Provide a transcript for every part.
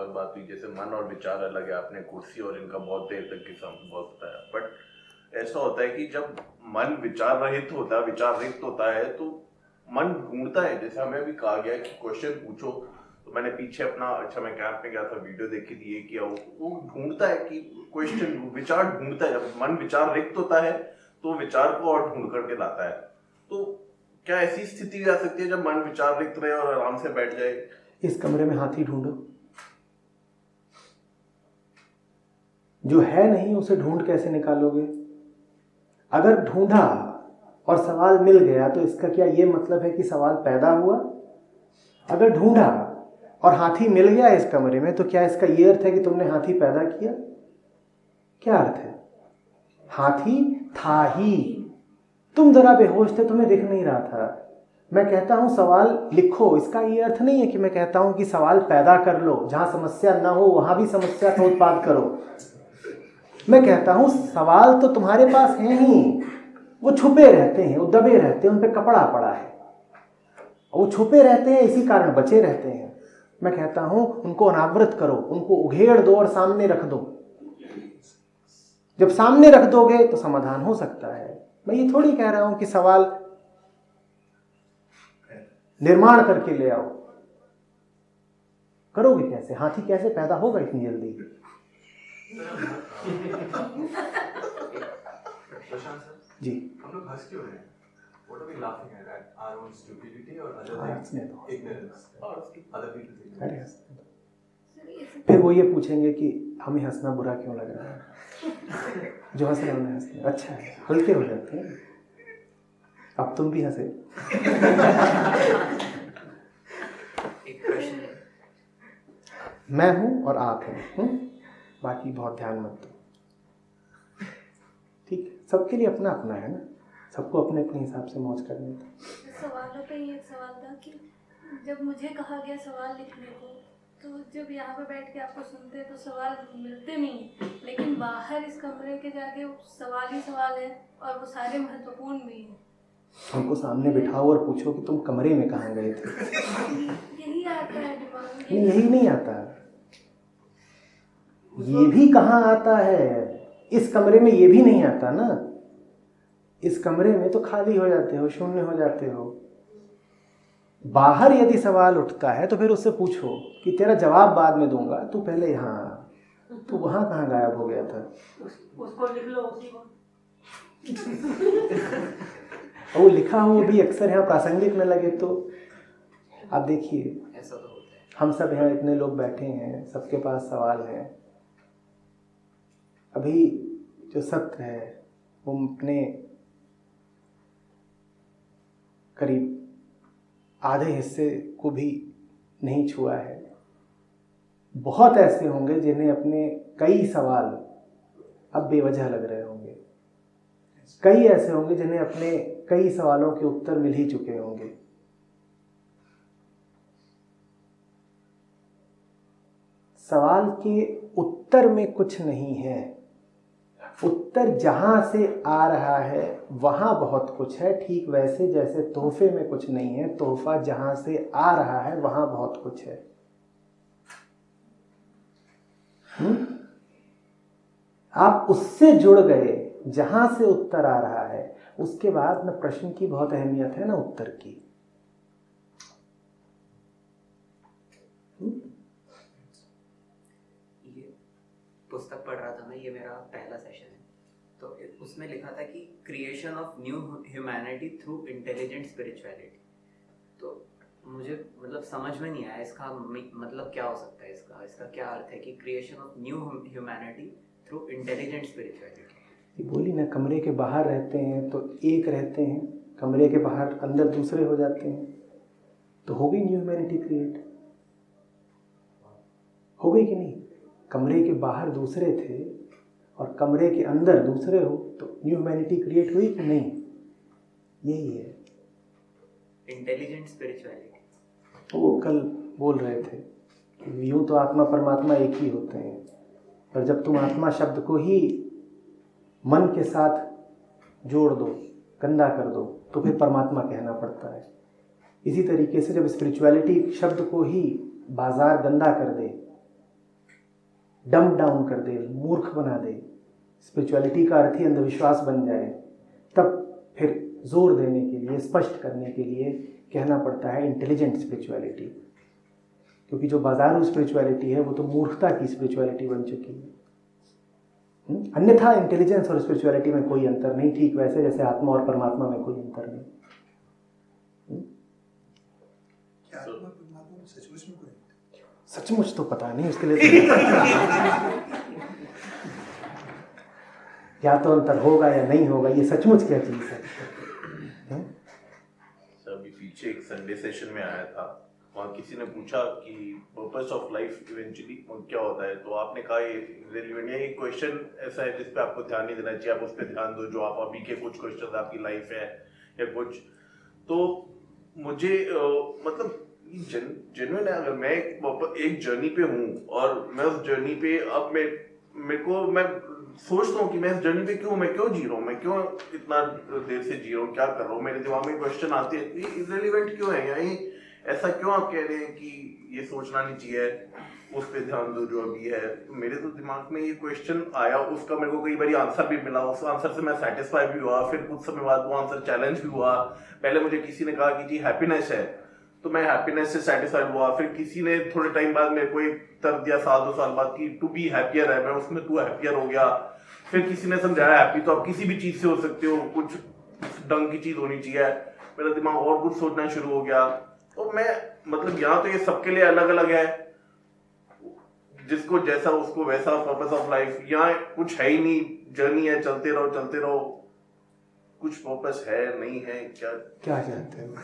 बहुत बात हुई, जैसे मन और विचार अलग है, आपने कुर्सी और इनका बहुत देर तक की बहुत बताया। बट ऐसा होता है कि जब मन विचार रहित होता है, विचार रिक्त होता है, तो मन ढूंढता है। जैसे हमें अभी कहा गया कि क्वेश्चन पूछो, तो मैंने पीछे अपना, अच्छा मैं कैंप में गया था, वीडियो देखी थी, ये किया, वो ढूंढता है कि क्वेश्चन, विचार ढूंढता है। जब मन विचार रिक्त होता है तो विचार को और ढूंढ करके लाता है। तो क्या ऐसी स्थिति आ सकती है जब मन विचार रिक्त रहे और आराम से बैठ जाए? इस कमरे में हाथी ढूंढो, जो है नहीं उसे ढूंढ कैसे निकालोगे? अगर ढूंढा और सवाल मिल गया तो इसका क्या ये मतलब है कि सवाल पैदा हुआ? अगर ढूंढा और हाथी मिल गया इस कमरे में तो क्या इसका ये अर्थ है कि तुमने हाथी पैदा किया? क्या अर्थ है? हाथी था ही, तुम जरा बेहोश थे, तुम्हें दिख नहीं रहा था। मैं कहता हूं सवाल लिखो, इसका ये अर्थ नहीं है कि मैं कहता हूं कि सवाल पैदा कर लो, जहां समस्या ना हो वहां भी समस्या का उत्पाद करो। मैं कहता हूं सवाल तो तुम्हारे पास हैं ही, वो छुपे रहते हैं, वो दबे रहते हैं, उन पे कपड़ा पड़ा है, वो छुपे रहते हैं, इसी कारण बचे रहते हैं। मैं कहता हूं उनको अनावृत करो, उनको उघेड़ दो और सामने रख दो। जब सामने रख दोगे तो समाधान हो सकता है। मैं ये थोड़ी कह रहा हूं कि सवाल निर्माण करके ले आओ। करोगे कैसे? हाथी कैसे पैदा होगा इतनी जल्दी? जी, हम लोग हंस क्यों रहे हैं? What are we laughing at our own stupidity or other things? Ignorance or other people's ignorance? फिर वो ये पूछेंगे कि हमें हंसना बुरा क्यों लग रहा है? जो हंस रहे उन्हें हंसते, अच्छा है, हल्के हो जाते हैं। अब तुम भी हंसे। एक प्रश्न, मैं हूं और आप हैं, बाकी बहुत ध्यान मत दो, ठीक है? सबके लिए अपना अपना है ना, सबको अपने अपने हिसाब से मौज करने दो। सवालों पे ये सवाल था कि जब मुझे कहा गया सवाल लिखने को, तो जब यहाँ पे बैठ के आपको सुनते तो सवाल मिलते नहीं, लेकिन बाहर इस कमरे के जाके सवाल ही सवाल है और वो सारे महत्वपूर्ण भी हैं। उनको सामने बिठाओ और पूछो कि तुम कमरे में कहाँ गए थे? यही आता है दिमाग में। नहीं, यही नहीं आता, ये भी कहाँ आता है? इस कमरे में ये भी नहीं आता ना। इस कमरे में तो खाली हो जाते हो, शून्य हो जाते हो। बाहर यदि सवाल उठता है तो फिर उससे पूछो कि तेरा जवाब बाद में दूंगा, तू पहले यहाँ, तू वहां कहाँ गायब हो गया था? उसको लिख लो, उसी को। और वो लिखा हो भी अक्सर यहाँ प्रासंगिक न लगे तो। आप देखिए, ऐसा तो होता है। हम सब यहाँ इतने लोग बैठे हैं, सबके पास सवाल हैं। अभी जो सत्र है वो अपने करीब आधे हिस्से को भी नहीं छुआ है। बहुत ऐसे होंगे जिन्हें अपने कई सवाल अब बेवजह लग रहे होंगे, कई ऐसे होंगे जिन्हें अपने कई सवालों के उत्तर मिल ही चुके होंगे। सवाल के उत्तर में कुछ नहीं है, उत्तर जहां से आ रहा है वहां बहुत कुछ है। ठीक वैसे जैसे तोहफे में कुछ नहीं है, तोहफा जहां से आ रहा है वहां बहुत कुछ है। आप उससे जुड़ गए जहां से उत्तर आ रहा है, उसके बाद न प्रश्न की बहुत अहमियत है न उत्तर की। ये पुस्तक पढ़ रहा था मैं, ये मेरा पहला सेशन है, तो उसमें लिखा था कि creation of new humanity through intelligent spirituality. तो मुझे मतलब समझ में नहीं आया इसका मतलब क्या हो सकता है, इसका क्या अर्थ है कि creation of new humanity through intelligent spirituality. बोली ना, कमरे के बाहर रहते हैं तो एक रहते हैं, कमरे के बाहर अंदर दूसरे हो जाते हैं, तो हो गई न्यू ह्यूमैनिटी क्रिएट, हो गई कि नहीं? कमरे के बाहर दूसरे थे और कमरे के अंदर दूसरे हो तो न्यू ह्यूमैनिटी क्रिएट हुई कि नहीं? यही है इंटेलिजेंट स्पिरिचुअलिटी। वो कल बोल रहे थे कि यूं तो आत्मा परमात्मा एक ही होते हैं, पर जब तुम आत्मा शब्द को ही मन के साथ जोड़ दो, गंदा कर दो, तो फिर परमात्मा कहना पड़ता है। इसी तरीके से जब स्पिरिचुअलिटी शब्द को ही बाजार गंदा कर दे डम्प डाउन कर दे, मूर्ख बना दे, स्पिरिचुअलिटी का अर्थ ही अंधविश्वास बन जाए, तब फिर जोर देने के लिए, स्पष्ट करने के लिए कहना पड़ता है इंटेलिजेंट स्पिरिचुअलिटी। क्योंकि जो बाजारू स्पिरिचुअलिटी है वो तो मूर्खता की स्पिरिचुअलिटी बन चुकी है। अन्यथा इंटेलिजेंस और स्पिरिचुअलिटी में कोई अंतर नहीं, ठीक वैसे जैसे आत्मा और परमात्मा में कोई अंतर नहीं। क्या आत्मा परमात्मा में सचमुच में कोई सचमुच तो पता नहीं, उसके लिए या तो अंतर होगा या नहीं होगा, ये सचमुच क्या चीज है। अभी पीछे एक संडे सेशन में आया था, वहाँ किसी ने पूछा कि पर्पस ऑफ लाइफ इवेंचुअली क्या होता है, तो आपने कहा ये रिलेवेंट है, ये क्वेश्चन ऐसा है जिस पे आपको ध्यान नहीं देना चाहिए, आप उस पर ध्यान दो जो आप अभी के कुछ क्वेश्चन आपकी लाइफ है या कुछ। तो मुझे मतलब जेन्युइन है, अगर मैं एक जर्नी पे हूँ और मैं उस जर्नी पे अब मैं सोचता हूँ कि मैं इस जर्नी पे मैं क्यों जी रहा हूँ, मैं क्यों इतना देर से जी रहा हूँ, क्या कर रहा हूँ, मेरे दिमाग में क्वेश्चन आते हैं, ये इररिलेवेंट क्यों है, या ऐसा क्यों आप कह रहे हैं कि ये सोचना नहीं चाहिए, उस पे ध्यान दो जो अभी है। तो मेरे तो दिमाग में ये क्वेश्चन आया, उसका मेरे को कई बार आंसर भी मिला, उस आंसर से मैं सेटिस्फाई भी हुआ, फिर कुछ समय बाद वो आंसर चैलेंज भी हुआ। पहले मुझे किसी ने कहा कि जी हैप्पीनेस है, तो मैं हैप्पीनेस से सेटिस्फाई हुआ, फिर किसी ने थोड़े टाइम बाद मेरे को एक तर्क दिया, 1-2 साल बाद, कि टू बी हैप्पियर है, मैं उसमें टू हैप्पियर हो गया। फिर किसी ने समझाया हैप्पी तो आप किसी भी चीज से हो सकते हो, कुछ ढंग की चीज होनी चाहिए, मेरा दिमाग और कुछ सोचना शुरू हो गया। तो मैं मतलब यहाँ तो ये सबके लिए अलग अलग है, जिसको जैसा उसको वैसा पर्पस ऑफ लाइफ, यहाँ कुछ है ही नहीं, जर्नी है, चलते रहो, कुछ पर्पस है नहीं है, क्या चाहते हो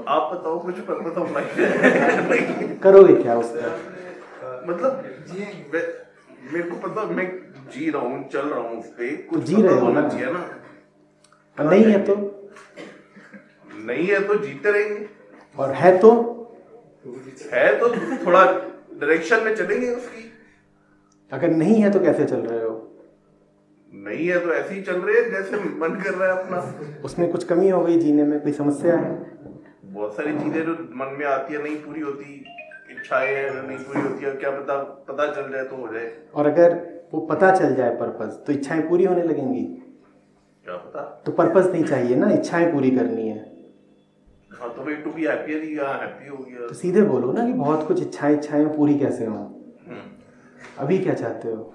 आप बताओ, कुछ पर्पस ऑफ लाइफ है करोगे क्या उसका? मतलब मेरे को पता, मैं जी रहा हूँ, चल रहा हूँ, उस पे कुछ जी रहे हो होना चाहिए ना। नहीं है तो जीते रहेंगे, और है तो थोड़ा डायरेक्शन में चलेंगे उसकी। अगर नहीं है तो कैसे चल रहे हो? नहीं है तो ऐसे ही चल रहे हैं जैसे मन कर रहा है अपना। उसमें कुछ कमी हो गई, जीने में कोई समस्या है? बहुत सारी चीजें जो मन में आती है, नहीं पूरी होती, इच्छाएं नहीं पूरी होती है, क्या पता चल जाए तो हो जाए। और अगर वो पता चल जाए पर्पस, तो इच्छाएं पूरी होने लगेंगी। क्या पता, तो पर्पस नहीं चाहिए ना, इच्छाएं पूरी करनी है। हाँ तो भाई टू बी हैप्पियर ही हैप्पी हो गया। तो सीधे बोलो ना कि बहुत कुछ इच्छाएं पूरी कैसे हो, अभी क्या चाहते हो?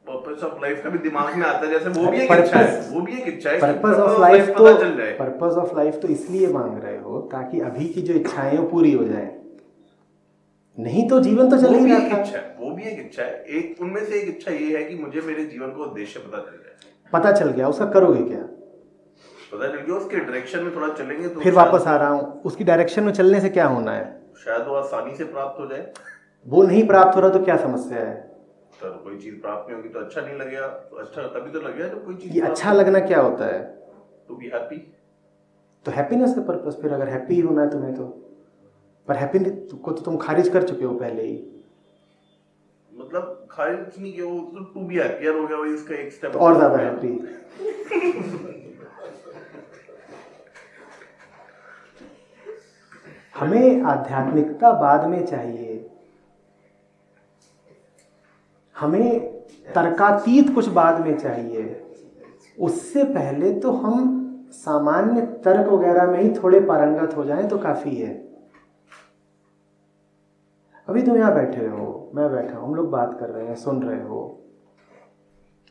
पर्पस ऑफ लाइफ का भी दिमाग में आता है, जैसे वो भी एक इच्छा है, पर्पस ऑफ लाइफ तो पर्पस ऑफ लाइफ तो इसलिए मांग रहे हो ताकि अभी की जो इच्छाएं हैं वो पूरी हो जाए, नहीं तो जीवन तो चल ही रहा था। वो भी एक इच्छा है, एक उनमें से एक इच्छा ये है कि मुझे मेरे जीवन का उद्देश्य पता चल जाए। पता चल गया, उसका करोगे क्या? पता चल गया, उसके डायरेक्शन में थोड़ा चलेंगे तो फिर वापस आ रहा हूँ, उसकी डायरेक्शन में चलने से क्या होना है? शायद वो आसानी से प्राप्त हो जाए। वो नहीं प्राप्त हो रहा तो क्या समस्या है? तो कोई चीज प्राप्त नहीं होगी तो अच्छा नहीं लगेगा, तो अच्छा तभी तो लगेगा जब कोई चीज। ये अच्छा लगना क्या होता है? To be happy. तो हैप्पीनेस है पर्पस। फिर अगर हैप्पी होना है तुम्हें तो, पर हैप्पीनेस को तो तुम खारिज कर चुके हो पहले ही। मतलब खारिज नहीं किया, वो तो टू बी हैप्पियर हो गया, वही उसका एक स्टेप तो और ज्यादा हैप्पी। हमें आध्यात्मिकता बाद में चाहिए, हमें तर्कातीत कुछ बाद में चाहिए। उससे पहले तो हम सामान्य तर्क वगैरह में ही थोड़े पारंगत हो जाएं तो काफी है। अभी तुम यहाँ बैठे हो, मैं बैठा हूं, हम लोग बात कर रहे हैं, सुन रहे हो।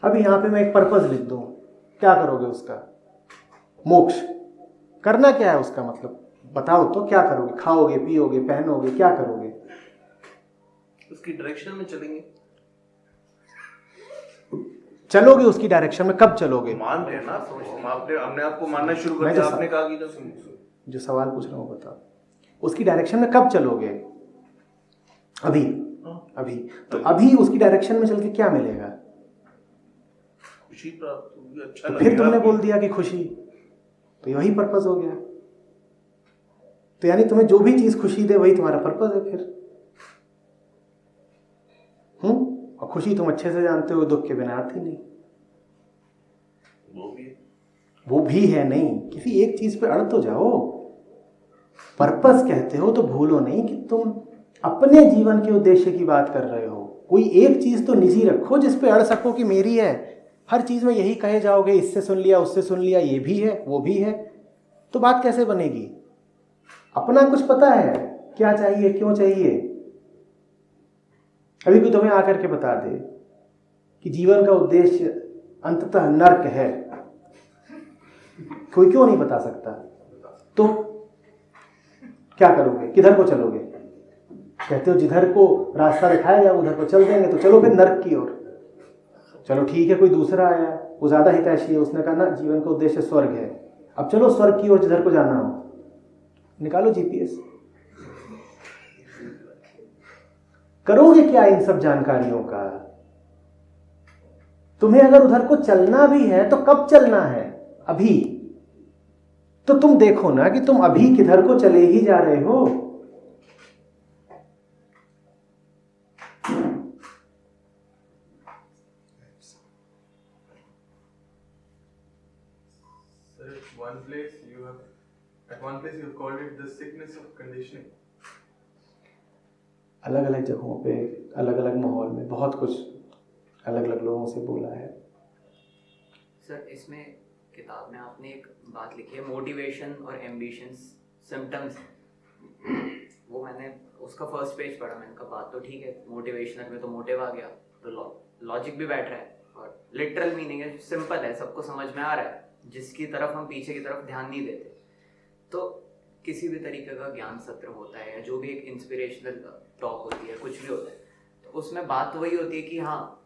अभी यहाँ पे मैं एक पर्पस लिख दूं, क्या करोगे उसका? मोक्ष करना क्या है उसका मतलब बताओ तो, क्या करोगे? खाओगे, पियोगे, पहनोगे, क्या करोगे? उसकी डायरेक्शन में चलेंगे। चलोगे उसकी डायरेक्शन में, कब चलोगे? मान रहे ना, हमने आपको मानना शुरू कर दिया, आपने कहा कि जो सवाल पूछ रहा हूँ बताओ, उसकी डायरेक्शन में कब चलोगे? अभी तो अभी उसकी डायरेक्शन में चल के क्या मिलेगा? खुशी प्राप्त होगी, अच्छा तो फिर तुमने बोल दिया कि खुशी, तो वही पर्पस हो गया। तो यानी तुम्हें जो भी चीज खुशी दे वही तुम्हारा पर्पस है फिर। और खुशी तुम अच्छे से जानते हो, दुख के बिना आती नहीं। वो भी है नहीं, किसी एक चीज पे अड़ तो जाओ। पर्पस कहते हो तो भूलो नहीं कि तुम अपने जीवन के उद्देश्य की बात कर रहे हो, कोई एक चीज तो निजी रखो जिस पे अड़ सको कि मेरी है। हर चीज में यही कहे जाओगे, इससे सुन लिया उससे सुन लिया, ये भी है वो भी है, तो बात कैसे बनेगी? अपना कुछ पता है, क्या चाहिए क्यों चाहिए। अभी कोई तुम्हें आकर के बता दे कि जीवन का उद्देश्य अंततः नर्क है, कोई क्यों नहीं बता सकता? तो क्या करोगे? किधर को चलोगे? कहते हो जिधर को रास्ता दिखाया जाए उधर को चल देंगे, तो चलो फिर नर्क की ओर। चलो ठीक है, कोई दूसरा आया, वो ज्यादा हितैषी है, उसने कहा ना जीवन का उद्देश्य स्वर्ग है, अब चलो स्वर्ग की ओर जिधर को जाना हो। निकालो जीपीएस। करोगे क्या इन सब जानकारियों का? तुम्हें अगर उधर को चलना भी है तो कब चलना है? अभी। तो तुम देखो ना कि तुम अभी किधर को चले ही जा रहे हो। At one place you have called it the sickness of conditioning. अलग अलग जगहों पे अलग अलग माहौल में बहुत कुछ अलग अलग लोगों से बोला है। सर इसमें किताब में आपने एक बात लिखी है, मोटिवेशन और एम्बिशंस सिम्टम्स। वो मैंने उसका फर्स्ट पेज पढ़ा, मैंने कहा बात तो ठीक है, मोटिवेशनल में तो मोटिव आ गया, तो लॉजिक भी बैठ रहा है और लिटरल मीनिंग है, सिंपल है, सबको समझ में आ रहा है, जिसकी तरफ हम पीछे की तरफ ध्यान नहीं देते। तो किसी भी तरीके का ज्ञान सत्र होता है या जो भी एक इंस्पिरेशनल टॉक होती है, कुछ भी होता है, तो उसमें बात वही होती है कि हाँ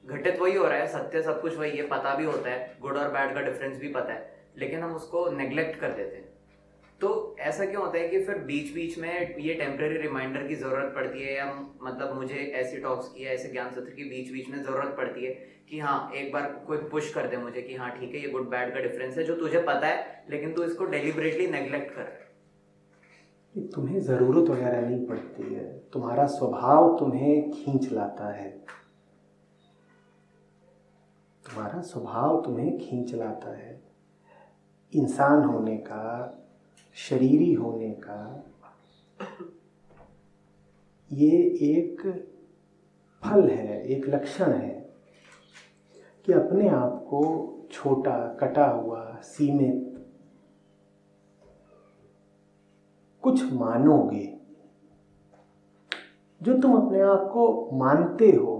घटित वही हो रहा है, सत्य सब कुछ वही है, पता भी होता है, गुड और बैड का डिफरेंस भी पता है, लेकिन हम उसको नेग्लेक्ट कर देते हैं। तो ऐसा क्यों होता है कि फिर बीच बीच में ये टेम्परेरी रिमाइंडर की ज़रूरत पड़ती है, या मतलब मुझे ऐसी टॉक्स की या ऐसे ज्ञान सत्र की बीच बीच में ज़रूरत पड़ती है कि हाँ एक बार कोई पुश कर दे मुझे कि हाँ ठीक है ये गुड बैड का डिफरेंस है जो तुझे पता है, लेकिन तू इसको डेलिबरेटली नेग्लेक्ट कर रहा है। तुम्हें ज़रूरत वगैरह नहीं पड़ती है, तुम्हारा स्वभाव तुम्हें खींच लाता है, तुम्हारा स्वभाव तुम्हें खींच लाता है। इंसान होने का, शरीरी होने का ये एक फल है, एक लक्षण है कि अपने आप को छोटा, कटा हुआ, सीमित कुछ मानोगे। जो तुम अपने आप को मानते हो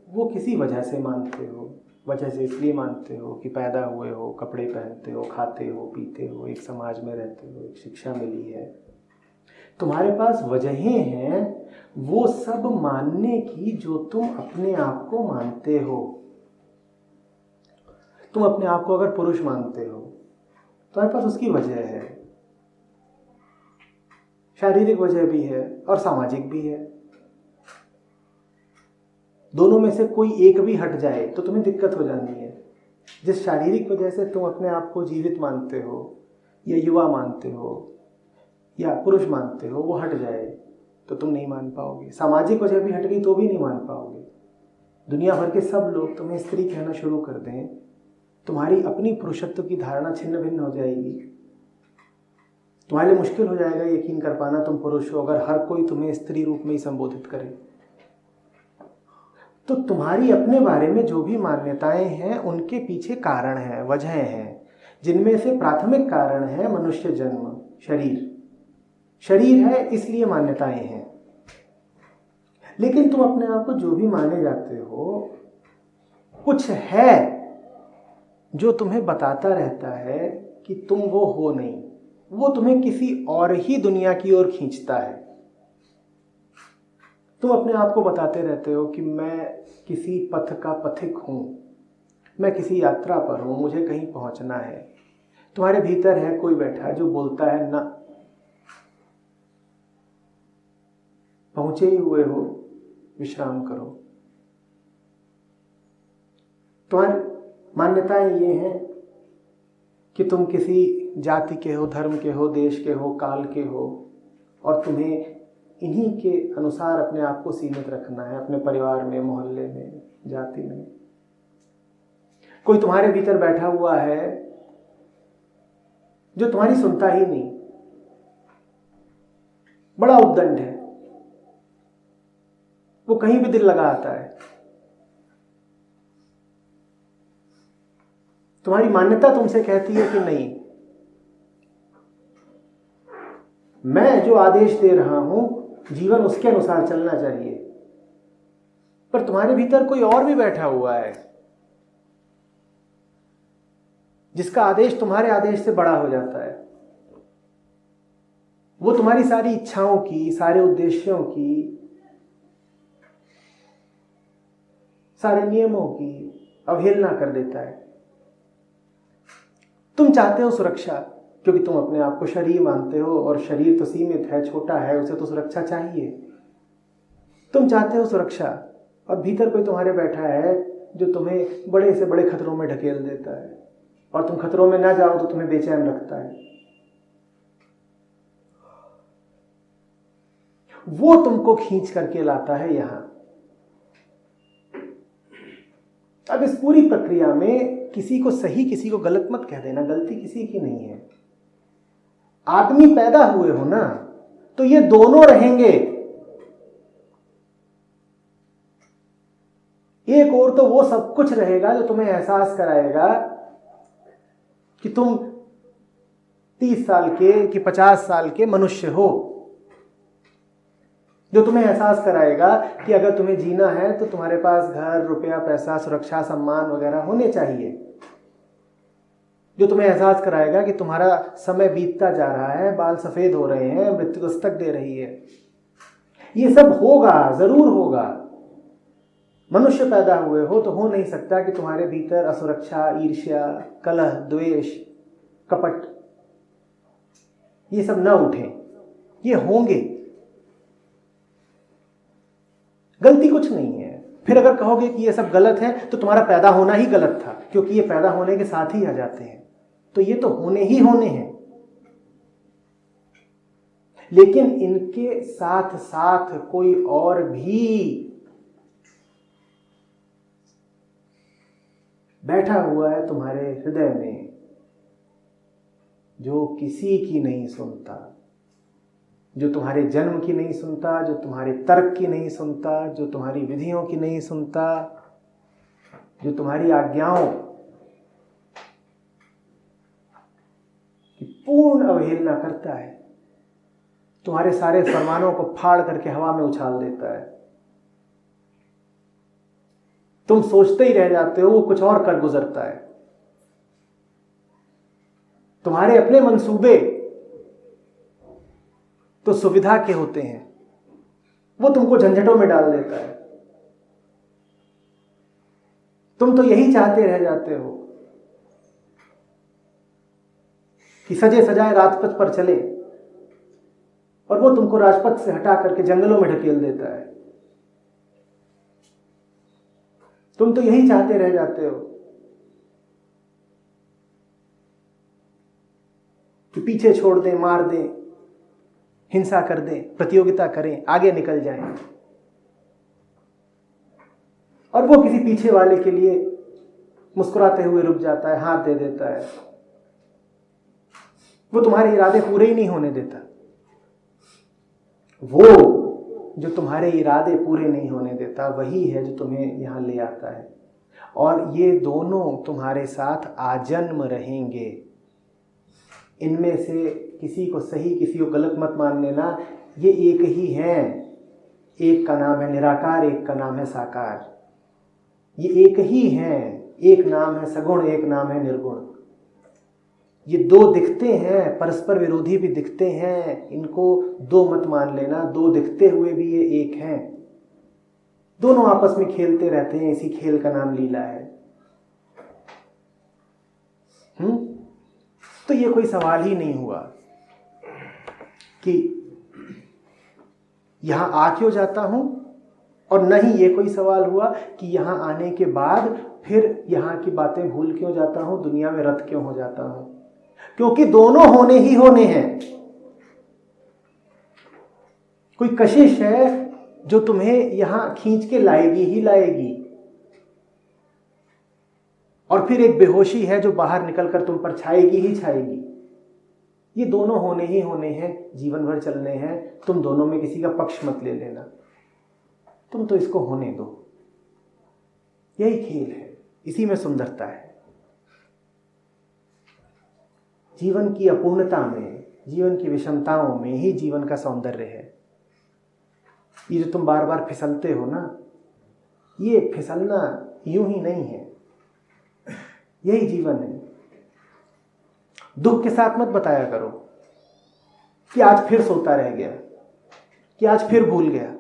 वो किसी वजह से मानते हो। वजह से इसलिए मानते हो कि पैदा हुए हो, कपड़े पहनते हो, खाते हो, पीते हो, एक समाज में रहते हो, एक शिक्षा मिली है, तुम्हारे पास वजहें हैं वो सब मानने की जो तुम अपने आप को मानते हो। तुम अपने आप को अगर पुरुष मानते हो तुम्हारे पास उसकी वजह है, शारीरिक वजह भी है और सामाजिक भी है। दोनों में से कोई एक भी हट जाए तो तुम्हें दिक्कत हो जानी है। जिस शारीरिक वजह से तुम अपने आप को जीवित मानते हो या युवा मानते हो या पुरुष मानते हो, वो हट जाए तो तुम नहीं मान पाओगे। सामाजिक वजह भी हट गई तो भी नहीं मान पाओगे। दुनिया भर के सब लोग तुम्हें स्त्री कहना शुरू कर दें, तुम्हारी अपनी पुरुषत्व की धारणा छिन्न भिन्न हो जाएगी। तुम्हारे लिए मुश्किल हो जाएगा यकीन कर पाना तुम पुरुष हो अगर हर कोई तुम्हें स्त्री रूप में ही संबोधित करे। तो तुम्हारी अपने बारे में जो भी मान्यताएं हैं उनके पीछे कारण हैं, वजहें हैं, जिनमें से प्राथमिक कारण है मनुष्य जन्म, शरीर। शरीर है इसलिए मान्यताएं हैं। लेकिन तुम अपने आप को जो भी माने जाते हो, कुछ है जो तुम्हें बताता रहता है कि तुम वो हो नहीं, वो तुम्हें किसी और ही दुनिया की ओर खींचता है। तुम अपने आप को बताते रहते हो कि मैं किसी पथ का पथिक हूं, मैं किसी यात्रा पर हूं, मुझे कहीं पहुंचना है। तुम्हारे भीतर है कोई बैठा है जो बोलता है ना, पहुंचे ही हुए हो, विश्राम करो। तुम्हारी मान्यताएं ये हैं कि तुम किसी जाति के हो, धर्म के हो, देश के हो, काल के हो, और तुम्हें इन्हीं के अनुसार अपने आप को सीमित रखना है, अपने परिवार में, मोहल्ले में, जाति में। कोई तुम्हारे भीतर बैठा हुआ है जो तुम्हारी सुनता ही नहीं, बड़ा उद्दंड है, वो कहीं भी दिल लगा आता है। तुम्हारी मान्यता तुमसे कहती है कि नहीं, मैं जो आदेश दे रहा हूं जीवन उसके अनुसार चलना चाहिए, पर तुम्हारे भीतर कोई और भी बैठा हुआ है जिसका आदेश तुम्हारे आदेश से बड़ा हो जाता है। वो तुम्हारी सारी इच्छाओं की, सारे उद्देश्यों की, सारे नियमों की अवहेलना कर देता है। तुम चाहते हो सुरक्षा, क्योंकि तुम अपने आप को शरीर मानते हो और शरीर तो सीमित है, छोटा है, उसे तो सुरक्षा चाहिए। तुम चाहते हो सुरक्षा और भीतर कोई तुम्हारे बैठा है जो तुम्हें बड़े से बड़े खतरों में ढकेल देता है, और तुम खतरों में ना जाओ तो तुम्हें बेचैन रखता है। वो तुमको खींच करके लाता है यहां। अब इस पूरी प्रक्रिया में किसी को सही किसी को गलत मत कह देना, गलती किसी की नहीं है। आदमी पैदा हुए हो ना, तो ये दोनों रहेंगे। एक और तो वो सब कुछ रहेगा जो तुम्हें एहसास कराएगा कि तुम 30 साल के कि 50 साल के मनुष्य हो, जो तुम्हें एहसास कराएगा कि अगर तुम्हें जीना है तो तुम्हारे पास घर, रुपया, पैसा, सुरक्षा, सम्मान वगैरह होने चाहिए, जो तुम्हें एहसास कराएगा कि तुम्हारा समय बीतता जा रहा है, बाल सफेद हो रहे हैं, मृत्यु दस्तक दे रही है। ये सब होगा, जरूर होगा। मनुष्य पैदा हुए हो तो हो नहीं सकता कि तुम्हारे भीतर असुरक्षा, ईर्ष्या, कलह, द्वेष, कपट ये सब ना उठे। ये होंगे, गलती कुछ नहीं है। फिर अगर कहोगे कि ये सब गलत है तो तुम्हारा पैदा होना ही गलत था, क्योंकि ये पैदा होने के साथ ही आ जाते हैं, तो ये तो होने ही होने हैं। लेकिन इनके साथ साथ कोई और भी बैठा हुआ है तुम्हारे हृदय में, जो किसी की नहीं सुनता, जो तुम्हारे जन्म की नहीं सुनता, जो तुम्हारे तर्क की नहीं सुनता, जो तुम्हारी विधियों की नहीं सुनता, जो तुम्हारी आज्ञाओं की पूर्ण अवहेलना करता है, तुम्हारे सारे फरमानों को फाड़ करके हवा में उछाल देता है। तुम सोचते ही रह जाते हो, वो कुछ और कर गुजरता है। तुम्हारे अपने मंसूबे तो सुविधा के होते हैं, वो तुमको झंझटों में डाल देता है। तुम तो यही चाहते रह जाते हो कि सजे सजाए राजपथ पर चले, और वो तुमको राजपथ से हटा करके जंगलों में ढकेल देता है। तुम तो यही चाहते रह जाते हो कि पीछे छोड़ दें, मार दें, हिंसा कर दें, प्रतियोगिता करें, आगे निकल जाएं, और वो किसी पीछे वाले के लिए मुस्कुराते हुए रुक जाता है, हाथ दे देता है। वो तुम्हारे इरादे पूरे ही नहीं होने देता। वो जो तुम्हारे इरादे पूरे नहीं होने देता वही है जो तुम्हें यहां ले आता है, और ये दोनों तुम्हारे साथ आजन्म रहेंगे। इनमें से किसी को सही किसी को गलत मत मान लेना, ये एक ही हैं। एक का नाम है निराकार, एक का नाम है साकार। ये एक ही हैं, एक नाम है सगुण, एक नाम है निर्गुण। ये दो दिखते हैं, परस्पर विरोधी भी दिखते हैं, इनको दो मत मान लेना। दो दिखते हुए भी ये एक हैं। दोनों आपस में खेलते रहते हैं, इसी खेल का नाम लीला है। तो ये कोई सवाल ही नहीं हुआ कि यहां आ क्यों जाता हूं, और न ही ये कोई सवाल हुआ कि यहां आने के बाद फिर यहां की बातें भूल क्यों जाता हूं, दुनिया में रत क्यों हो जाता हूं। क्योंकि दोनों होने ही होने हैं। कोई कशिश है जो तुम्हें यहां खींच के लाएगी ही लाएगी, और फिर एक बेहोशी है जो बाहर निकलकर तुम पर छाएगी ही छाएगी। ये दोनों होने ही होने हैं, जीवन भर चलने हैं। तुम दोनों में किसी का पक्ष मत ले लेना। तुम तो इसको होने दो। यही खेल है, इसी में सुंदरता है। जीवन की अपूर्णता में, जीवन की विषमताओं में ही जीवन का सौंदर्य है। ये जो तुम बार बार फिसलते हो ना, ये फिसलना यूं ही नहीं है, यही जीवन है। दुख के साथ मत बताया करो कि आज फिर सोता रह गया, कि आज फिर भूल गया,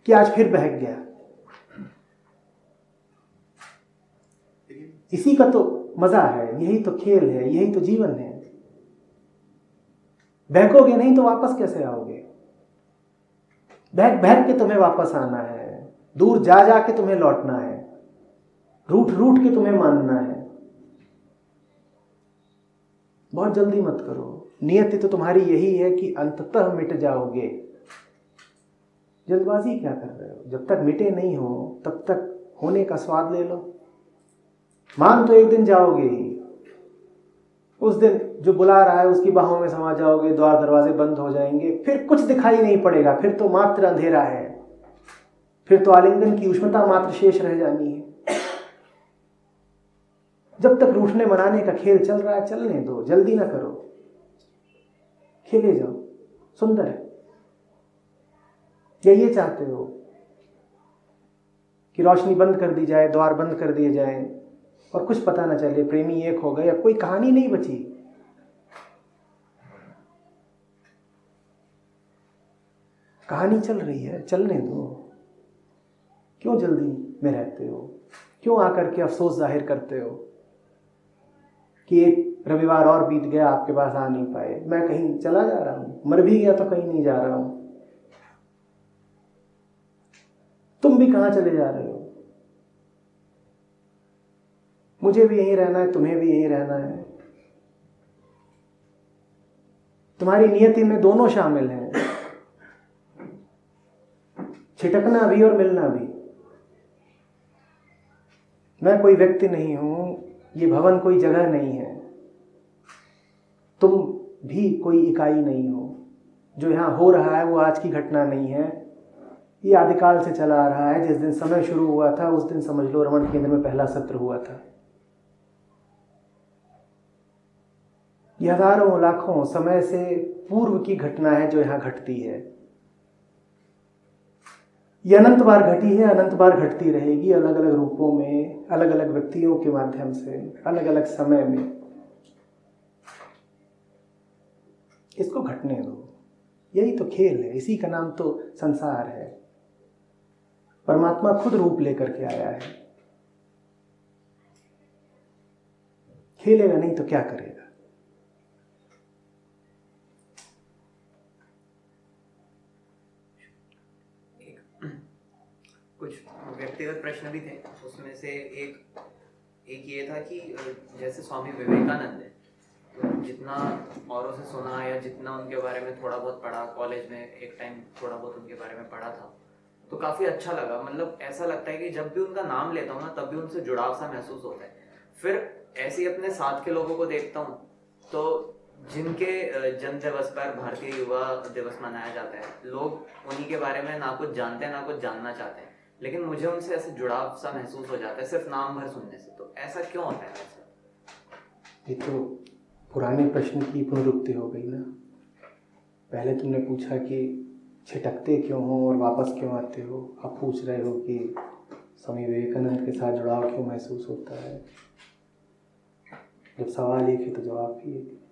कि आज फिर बहक गया। इसी का तो मजा है, यही तो खेल है, यही तो जीवन है। बहकोगे नहीं तो वापस कैसे आओगे? बहक बहक के तुम्हें वापस आना है, दूर जा जा के तुम्हें लौटना है, रूठ रूठ के तुम्हें मानना है। बहुत जल्दी मत करो। नियति तो तुम्हारी यही है कि अंततः मिट जाओगे। जल्दबाजी क्या कर रहे हो? जब तक मिटे नहीं हो तब तक होने का स्वाद ले लो। मान तो एक दिन जाओगे ही, उस दिन जो बुला रहा है उसकी बाहों में समा जाओगे, द्वार दरवाजे बंद हो जाएंगे, फिर कुछ दिखाई नहीं पड़ेगा, फिर तो मात्र अंधेरा है, फिर तो आलिंगन की उष्णता मात्र शेष रह जानी है। जब तक रूठने मनाने का खेल चल रहा है चलने दो, जल्दी ना करो, खेले जाओ, सुंदर है। या ये चाहते हो कि रोशनी बंद कर दी जाए, द्वार बंद कर दिए जाएं और कुछ पता ना चले, प्रेमी एक हो गए, अब कोई कहानी नहीं बची। कहानी चल रही है, चलने दो। क्यों जल्दी में रहते हो? क्यों आकर के अफसोस जाहिर करते हो कि एक रविवार और बीत गया, आपके पास आ नहीं पाए? मैं कहीं चला जा रहा हूं, मर भी गया तो कहीं नहीं जा रहा हूं। तुम भी कहां चले जा रहे हो? मुझे भी यहीं रहना है, तुम्हें भी यहीं रहना है। तुम्हारी नियति में दोनों शामिल हैं, छिटकना भी और मिलना भी। मैं कोई व्यक्ति नहीं हूं, ये भवन कोई जगह नहीं है, तुम भी कोई इकाई नहीं हो। जो यहां हो रहा है वो आज की घटना नहीं है, ये आदिकाल से चला आ रहा है। जिस दिन समय शुरू हुआ था उस दिन समझ लो रमण केंद्र में पहला सत्र हुआ था। ये हजारों लाखों समय से पूर्व की घटना है जो यहां घटती है। ये अनंत बार घटी है, अनंत बार घटती रहेगी, अलग अलग रूपों में, अलग अलग व्यक्तियों के माध्यम से, अलग अलग समय में। इसको घटने दो, यही तो खेल है, इसी का नाम तो संसार है। परमात्मा खुद रूप लेकर के आया है, खेलेगा नहीं तो क्या करेगा? कुछ व्यक्तिगत प्रश्न भी थे, उसमें से एक ये था कि जैसे स्वामी विवेकानंद है, तो जितना औरों से सुना या जितना उनके बारे में थोड़ा बहुत पढ़ा, कॉलेज में एक टाइम थोड़ा बहुत उनके बारे में पढ़ा था, तो काफ़ी अच्छा लगा। मतलब ऐसा लगता है कि जब भी उनका नाम लेता हूँ ना तब भी उनसे जुड़ाव सा महसूस होता है। फिर ऐसे ही अपने साथ के लोगों को देखता हूँ तो जिनके जन्म दिवस पर भारतीय युवा दिवस मनाया जाता है, लोग उन्हीं के बारे में ना कुछ जानते हैं ना कुछ जानना चाहते हैं, लेकिन मुझे उनसे ऐसे जुड़ाव सा महसूस हो जाता है सिर्फ नाम भर सुनने से। तो ऐसा क्यों होता है वैसे? ये तो पुराने प्रश्न की पुनरुक्ति हो गई ना। पहले तुमने पूछा कि छिटकते क्यों हो और वापस क्यों आते हो, अब पूछ रहे हो कि स्वामी विवेकानंद के साथ जुड़ाव क्यों महसूस होता है। जब सवाल एक है तो जवाब भी एक है।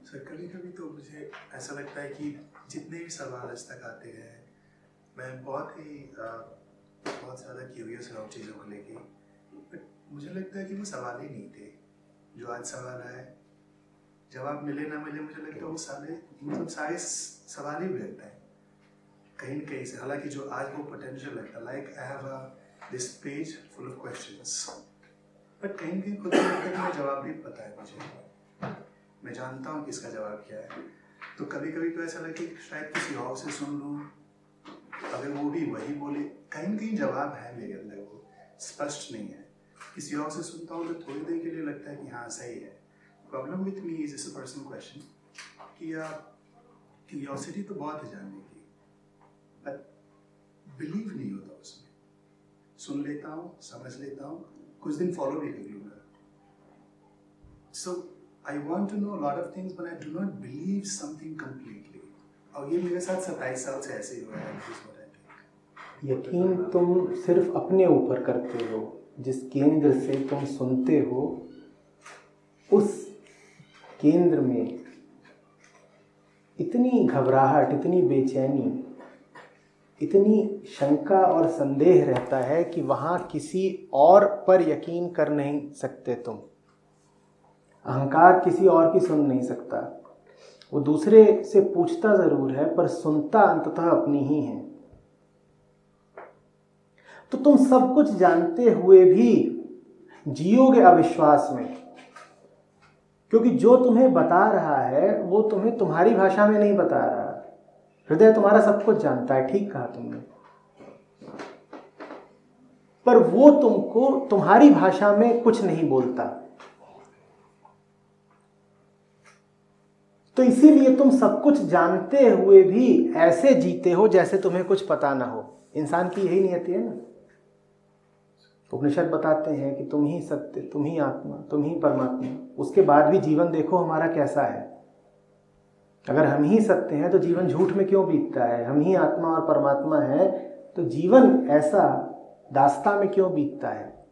सर कभी कभी तो मुझे ऐसा लगता है कि जितने भी सवाल आज तक आते हैं, मैं बहुत ज़्यादा क्यूरियस रहा हूँ चीज़ों को लेके, बट मुझे लगता है कि वो सवाल ही नहीं थे जो आज सवाल आए। जवाब मिले ना मिले, मुझे लगता है वो सारे सवाल ही लगता है कहीं न कहीं से। हालांकि जो आज वो पोटेंशियल लगता है, like I have this page full of questions, but कहीं न कहीं खुद को लगता है कि मैं जवाब भी पता है मुझे, मैं जानता हूँ कि इसका जवाब क्या है। तो कभी कभी तो ऐसा लगता है कि शायद किसी और से सुन लूँ, अगर वो भी वही बोले, कहीं न कहीं जवाब है मेरे अंदर, वो स्पष्ट नहीं है। किसी और से सुनता हूँ तो थोड़ी देर के लिए लगता है कि हाँ सही है। Problem with me is this personal question कि क्यूरियोसिटी तो बहुत है जानने की, बट बिलीव नहीं होता उसमें। सुन लेता हूँ, समझ लेता हूँ, कुछ दिन फॉलो भी कर लूँगा। So I want to know lot of things but I do not believe something completely. और ये मेरे साथ 27 साल से ऐसे ही हुआ है। यकीन तुम सिर्फ अपने ऊपर करते हो। जिस केंद्र से तुम सुनते हो उस केंद्र में इतनी घबराहट, इतनी बेचैनी, इतनी शंका और संदेह रहता है कि वहाँ किसी और पर यकीन कर नहीं सकते तुम। अहंकार किसी और की सुन नहीं सकता। वो दूसरे से पूछता ज़रूर है पर सुनता अंततः अपनी ही है। तो तुम सब कुछ जानते हुए भी जियोगे अविश्वास में, क्योंकि जो तुम्हें बता रहा है वो तुम्हें तुम्हारी भाषा में नहीं बता रहा। हृदय तुम्हारा सब कुछ जानता है, ठीक कहा तुमने, पर वो तुमको तुम्हारी भाषा में कुछ नहीं बोलता। तो इसीलिए तुम सब कुछ जानते हुए भी ऐसे जीते हो जैसे तुम्हें कुछ पता ना हो। इंसान की यही नियति है ना। उपनिषद बताते हैं कि तुम ही सत्य, तुम ही आत्मा, तुम ही परमात्मा। उसके बाद भी जीवन देखो हमारा कैसा है। अगर हम ही सत्य हैं तो जीवन झूठ में क्यों बीतता है? हम ही आत्मा और परमात्मा है तो जीवन ऐसा दास्ता में क्यों बीतता है?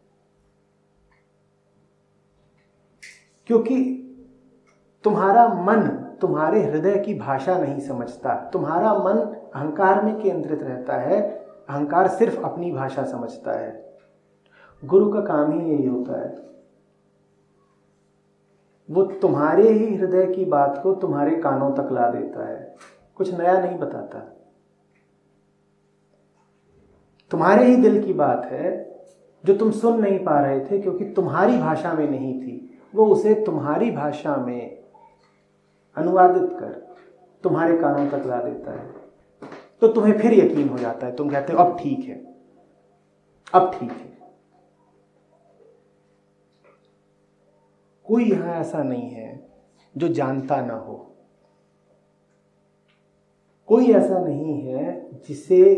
क्योंकि तुम्हारा मन तुम्हारे हृदय की भाषा नहीं समझता। तुम्हारा मन अहंकार में केंद्रित रहता है। अहंकार सिर्फ अपनी भाषा समझता है। गुरु का काम ही यही होता है। वो तुम्हारे ही हृदय की बात को तुम्हारे कानों तक ला देता है, कुछ नया नहीं बताता। तुम्हारे ही दिल की बात है जो तुम सुन नहीं पा रहे थे क्योंकि तुम्हारी भाषा में नहीं थी। वो उसे तुम्हारी भाषा में अनुवादित कर तुम्हारे कानों तक ला देता है। तो तुम्हें फिर यकीन हो जाता है। तुम कहते हो अब ठीक है, अब ठीक है। कोई यहां ऐसा नहीं है जो जानता ना हो। कोई ऐसा नहीं है जिसे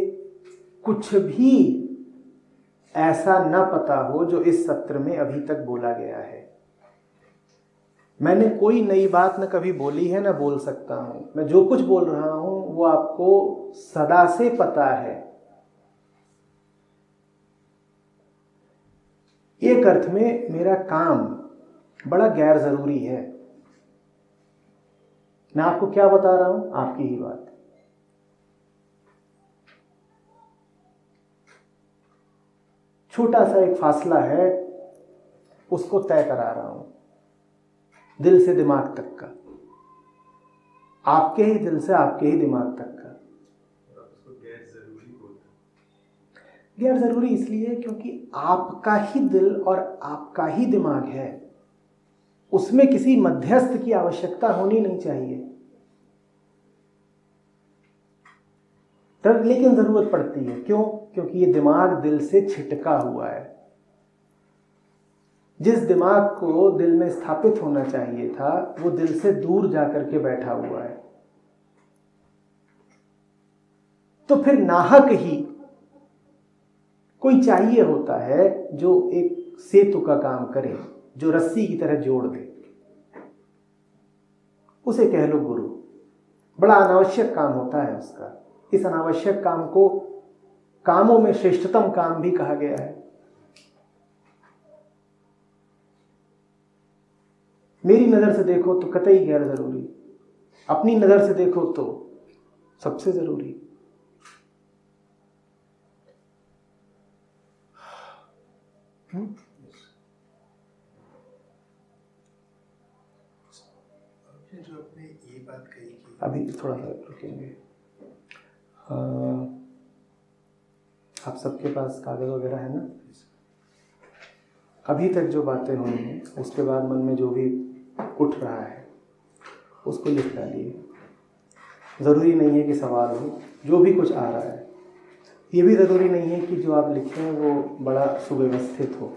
कुछ भी ऐसा न पता हो जो इस सत्र में अभी तक बोला गया है। मैंने कोई नई बात न कभी बोली है न बोल सकता हूं। मैं जो कुछ बोल रहा हूं वो आपको सदा से पता है। एक अर्थ में मेरा काम बड़ा गैर जरूरी है। मैं आपको क्या बता रहा हूं? आपकी ही बात। छोटा सा एक फासला है, उसको तय करा रहा हूं, दिल से दिमाग तक का, आपके ही दिल से आपके ही दिमाग तक का। गैर जरूरी इसलिए क्योंकि आपका ही दिल और आपका ही दिमाग है। उसमें किसी मध्यस्थ की आवश्यकता होनी नहीं चाहिए। तब लेकिन जरूरत पड़ती है। क्यों? क्योंकि ये दिमाग दिल से छिटका हुआ है। जिस दिमाग को दिल में स्थापित होना चाहिए था वो दिल से दूर जाकर के बैठा हुआ है। तो फिर नाहक ही कोई चाहिए होता है जो एक सेतु का काम करे, जो रस्सी की तरह जोड़ दे। उसे कह लो गुरु। बड़ा अनावश्यक काम होता है उसका। इस अनावश्यक काम को कामों में श्रेष्ठतम काम भी कहा गया है। मेरी नजर से देखो तो कतई गैर जरूरी, अपनी नजर से देखो तो सबसे जरूरी। जो आपने ये बात कही कि अभी थोड़ा सा रुकेंगे। आप सबके पास कागज वगैरह है ना? अभी तक जो बातें हुई हैं उसके बाद मन में जो भी उठ रहा है उसको लिख डालिए। ज़रूरी नहीं है कि सवाल हो, जो भी कुछ आ रहा है। ये भी ज़रूरी नहीं है कि जो आप लिखें वो बड़ा सुव्यवस्थित हो।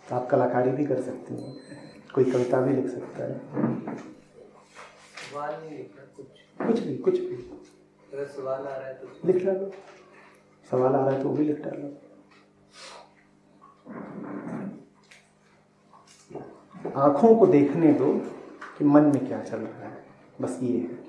तो आप कलाकारी भी कर सकती हैं, कोई कविता भी लिख सकता है, सवाल नहीं लिखना, कुछ भी अगर सवाल आ रहा है तो लिख डालो, सवाल आ रहा है तो वो भी लिख डालो। आँखों को देखने दो कि मन में क्या चल रहा है, बस ये है।